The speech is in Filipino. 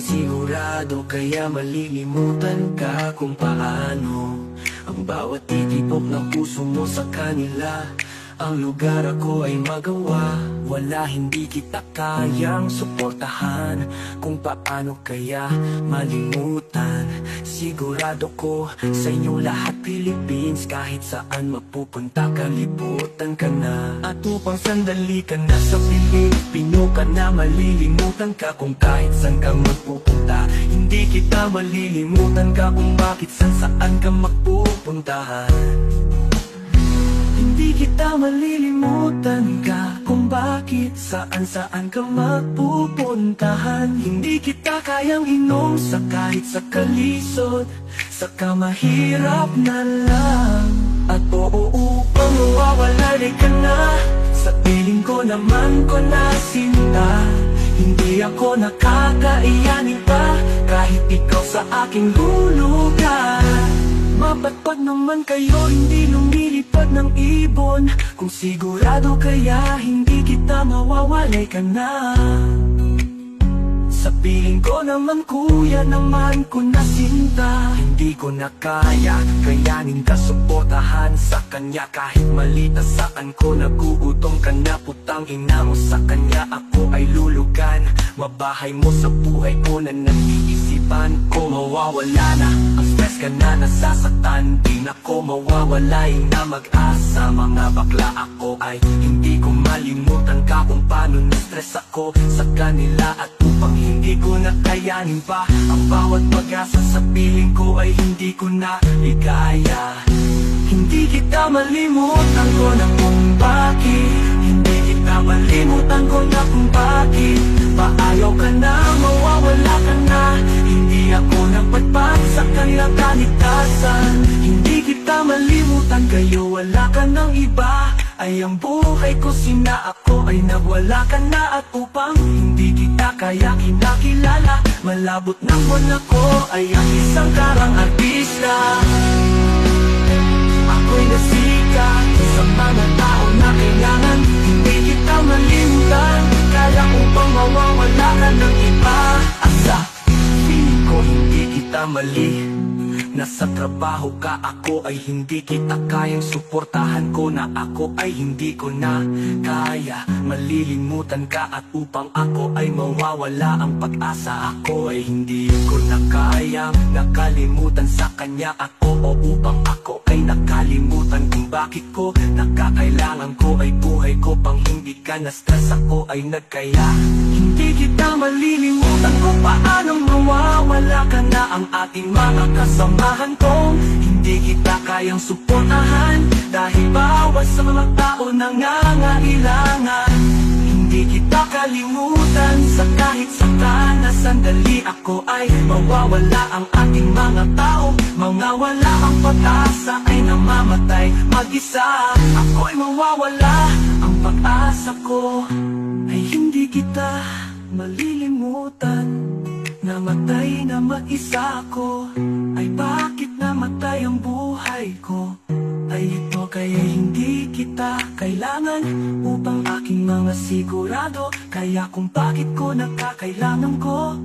sigurado, kaya malilimutan ka kung paano ang bawat titibok ng puso mo sa kanila. Ang lugar ako ay magawa, wala, hindi kita kayang suportahan. Kung paano kaya malimutan? Sigurado ko sa inyo lahat Philippines, kahit saan mapupunta kalibutan ka na. At upang sandali ka na sa Pilipino ka na, malilimutan ka kung kahit saan ka magpupunta. Hindi kita malilimutan ka kung bakit saan ka magpupuntahan. Hindi kita malilimutan ka kung bakit saan ka magpupuntahan. Hindi kita kayang inom sa kahit sa kalisod, saka mahirap na lang. At upang mawawala ka na, sa piling ko naman ko na sinta. Hindi ako nakakaiyanin pa, kahit ikaw sa aking hulugan. Mapatpad naman kayo, hindi lumilipad ng ibon. Kung sigurado kaya hindi kita mawawalay ka na. Sa piling ko naman kuya naman ko na sinta. Hindi ko na kaya, kayanin ka suportahan sa kanya. Kahit malita saan ko nagugutom ka na, putang ina mo sa kanya ako ay lulugan. Mabahay mo sa buhay ko na nag-iisipan ko. Mawawala na ang stress ka na nasasaktan, di na ko mawawalay na mag-asa. Mga bakla ako ay hindi ko malimutan ka kung paano na-stress ako sa kanila. At upang hindi ko na kayanin pa ang bawat pag-asa sa piling ko ay hindi ko na ikaya. Hindi kita malimutan ko na kung bakit, hindi kita malimutan ko na kung bakit paayaw ka na, mawawala ka na. Hindi ako nagpatpat sa kanilang kaligtasan. Hindi kita malimutan, kayo wala ka ng iba. Ay ang buhay ko sina ako ay nawala ka na. At upang hindi kita kaya kinakilala, malabot ng buwan ako ay ang isang karang artista. Ako'y nasikat sa mga tao na kailangan hindi kita malimutan, kaya upang mawawala ka ng iba. Asa piling ko hindi kita mali, nasa trabaho ka, ako ay hindi kita kayang suportahan ko. Na ako ay hindi ko na kaya malilimutan ka. At upang ako ay mawawala ang pag-asa, ako ay hindi ko na kayang nakalimutan sa kanya ako. O upang ako ay nakalimutan kung bakit ko nakakailangan ko ay buhay ko pang hindi ka na-stress, ako ay nagkaya. Hindi kita malilimutan kung paano mawawala ka na. Ang ating mga kasamahan kong hindi kita kayang suportahan, dahil bawat sa mga tao nangangailangan. Hindi kita kalimutan sa kahit saan na sandali, ako ay mawawala. Ang ating mga tao, mga wala ang pag-asa ay namamatay mag-isa. Ako ay mawawala, ang pag-asa ko ay hindi kita malilimutan. Namatay na mag-isa ako, ay bakit namatay ang buhay ko? Ay ito kaya hindi kita kailangan upang aking mga sigurado, kaya kung bakit ko nakakailangan ko.